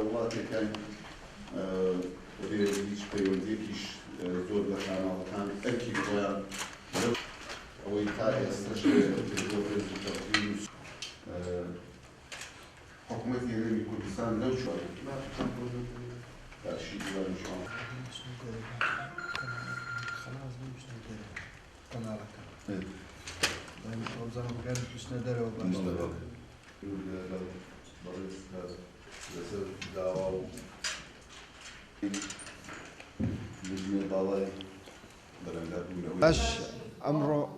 وڵاتێکەکان هیچ پەیوەندیەکیش زۆر لە کاناڵەکان ئەرکی خۆیان ئەوەی تا ئێستش حکوومەتی هەرێمی کوردستان لەو چوارە باشی دووارم شما خلاص بمشنا درو قنالك دائما اوزان بقال بمشنا درو باش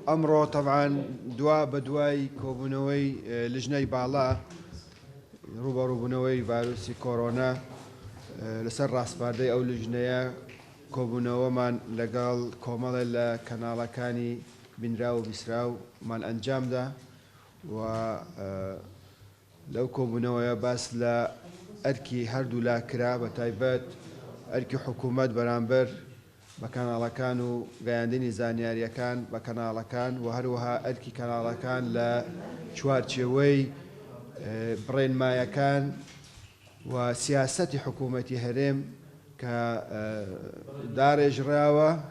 أمره طبعا دواء بدواي كوبونوي لجني بالا روبنوي فيروس كورونا لسر راس باردي أو لجنيا كوبونو من لقال كومال الكنال كاني بنراو بسراو من أنجام ده و لو كوبونو بس لا أركي هردو لا كرا بتايبات أركي حكومات برامبر بكنال كانوا قاعدين زانياريا كان بكنال كان وهروها أركي كنال كان لا شوارتشوي برين ما يكان وسياسة حكومة هرم كدار إجراء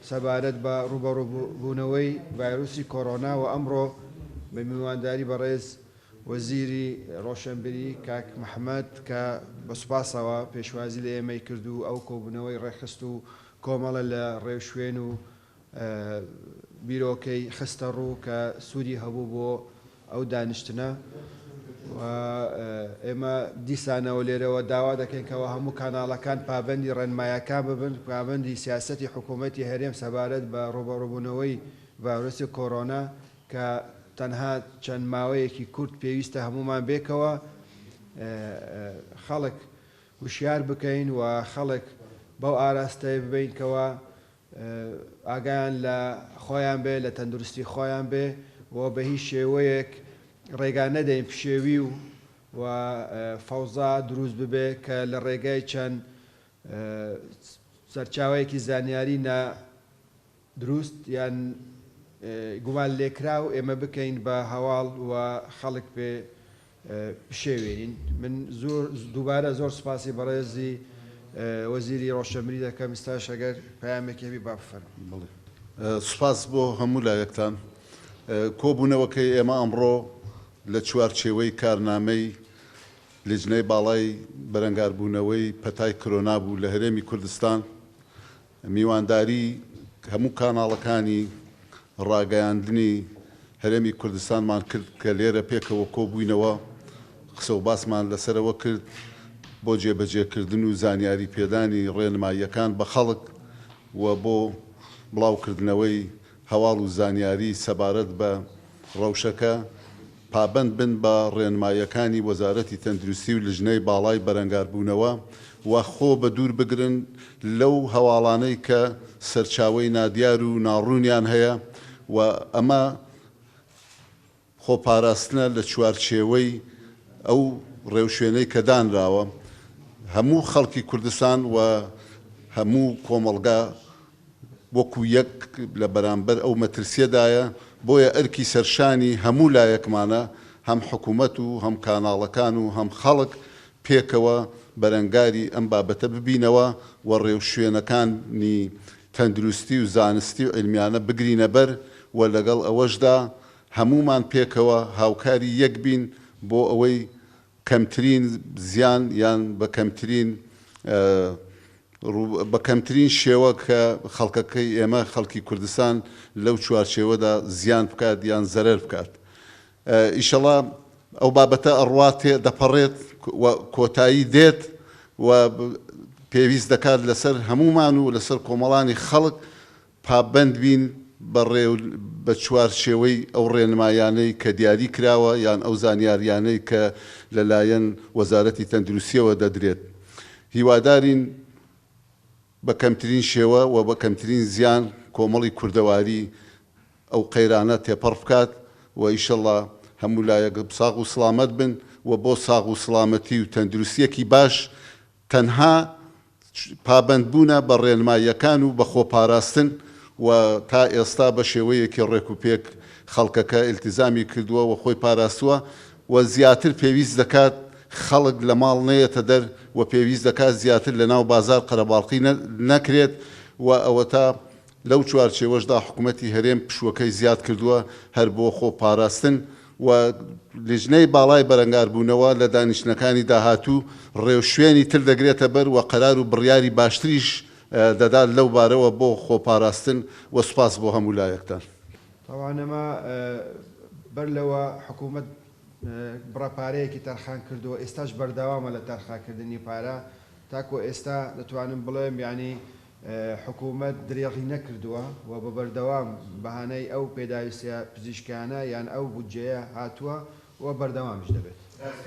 سبارت بروبونوي فيروس كورونا وأمره بموانداري برئيس وزيري روشنبري كاك محمد كبسباسوا بيشوازي لي كردو أو كوبونوي رخصتو كومال الريشوينو بيروكي خسترو كسوري هبوبو أو دانشتنا وإما ديسانا وليرة ودعوة دكين كواهم كانالا كان بابندي رنمايا كان بابندي سياسة حكومتي هريم سبارت بروبونوي فيروس كورونا كتنها چەند ماوەیەکی کورت پێویستە هەمومان بێکەوە خەڵک وشیار بکەین و خەڵک بەو ئاراستەیە ببین کەوە ئاگایان لە خۆیان بێ لە تەندروستی خۆیان بێ و بە هیچ شێوەیەک ڕێگا نەدەین پشێوی و فەوزا دروست ببێ کە لە ڕێگای چەند سەرچاوەیەکی زانیاری نا دروست یان گومان لێکراو ئێمە بکەین بە هەواڵ و خەڵک پێ پشێوێنین. من دووبارە زۆر سپاسی بەڕێزی وەزیری ڕۆشنبری دەکەم ئێستاش ئەگەر پەیامێکی هەبی با بفەرمێن. سوپاس بۆ هەموو لایەکتان. کۆبوونەوەکەی ئێمە ئەمڕۆ لە چوارچێوەی کارنامەی لجنەی باڵای بەرەنگاربوونەوەی پەتای کۆرۆنا بوو لە هەرێمی کوردستان میوانداری هەموو کاناڵەکانی ڕاگەیاندنی هەرێمی کوردستانمان کرد کە لێرە پێکەوە کۆبووینەوە قسە و باسمان لەسەرەوە کرد بۆ جێبەجێکردن و زانیاری پێدانی ڕێنماییەکان بە خەڵک و بۆ بڵاوکردنەوەی هەواڵ و زانیاری سەبارەت بە ڕەوشەکە پابند بن بە ڕێنماییەکانی وەزارەتی تەندروستی و لژنەی باڵای بەرەنگاربوونەوە و خۆ بە دوور بگرن لەو هەواڵانەی کە سەرچاوەی نادیار و ناڕوونیان هەیە و ئەمە خۆپاراستنە لە چوارچێوەی ئەو ڕێوشوێنەی کە دانراوە هەموو خەڵکی کوردستان و هەموو کۆمەڵگا وەکو یەک لە بەرامبەر ئەو مەترسیەدایە بۆیە ئەرکی سەرشانی هەموو لایەکمانە هەم حکوومەت و هەم کاناڵەکان و هەم خەڵک پێکەوە بەرەنگاری ئەم بابەتە ببینەوە و ڕێوشوێنەکانی تەندروستی و زانستی و علمیانە بگرینە بەر و لەگەڵ ئەوەشدا هەموومان پێکەوە هاوکاری یەک بین بۆ ئەوەی کەمترین زیان یان بە کەمترین شێوە کە خەڵکەکەی ئێمە خەڵکی کوردستان لەو چوارچێوەدا زیان بکات یان زەرەر بکات. ئیشەڵا ئەو بابەتە ئەڕواتێ دەپەڕێت کۆتایی دێت و پێویست دەکات لەسەر هەمومان و لەسەر کۆمەڵانی خەڵک پابند بین بە چوارچێوەی ئەو ڕێنمایانەی کە دیاری کراوە یان ئەو زانیاریانەی کە لەلایەن وەزارەتی تەندروستیەوە دەدرێت. هیوادارین بە کەمترین شێوە و بە کەمترین زیان کۆمەڵی کوردەواری ئەو قەیرانە تێپەڕ بکات و ئیشەڵڵا هەموو لایەک ساغ و سڵامەت بن و بۆ ساغ و سڵامەتی و تەندروستیەکی باش تەنها پابندبوونە بە ڕێنماییەکان و بە خۆپاراستن و تا ئێستا بە شێوەیەکی ڕێکوپێک خەڵکەکە ئیلتیزامی کردووە و خۆی پاراستووە و زیاتر پێویست دەکات خەڵک لە ماڵ نەیەتە دەر و پێویست دەکات زیاتر لە ناو بازار قەرەباڵقی نەکرێت و ئەوە تا لەو چوارچێوەشدا حکوومەتی هەرێم پشوەکەی زیاد کردووە هەر بۆ خۆ پاراستن و لیژنەی باڵای بەرەنگاربوونەوە لە دانیشتنەکانی داهاتوو ڕێوشوێنی تر دەگرێتە بەر و قەرار و بڕیاری باشتریش دەدات لەو بارەوە بۆ خۆپاراستن و سوپاس بۆ هەموو لایەکتان. تاوانەمە بەر لەوە حکوومەت بڕەپارەیەکی تەرخان کردووە ئێستاش بەردەوامە لە تەرخانکردنی پارە تاکو ئێستا دەتوانم بڵێم یعنی حکوومەت درێغی نەکردووە و بە بەردەوام بەهانەی ئەو پێداویستە پزیشکانە یان ئەو بودجەیە هاتووە و بەردەوامیش دەبێت.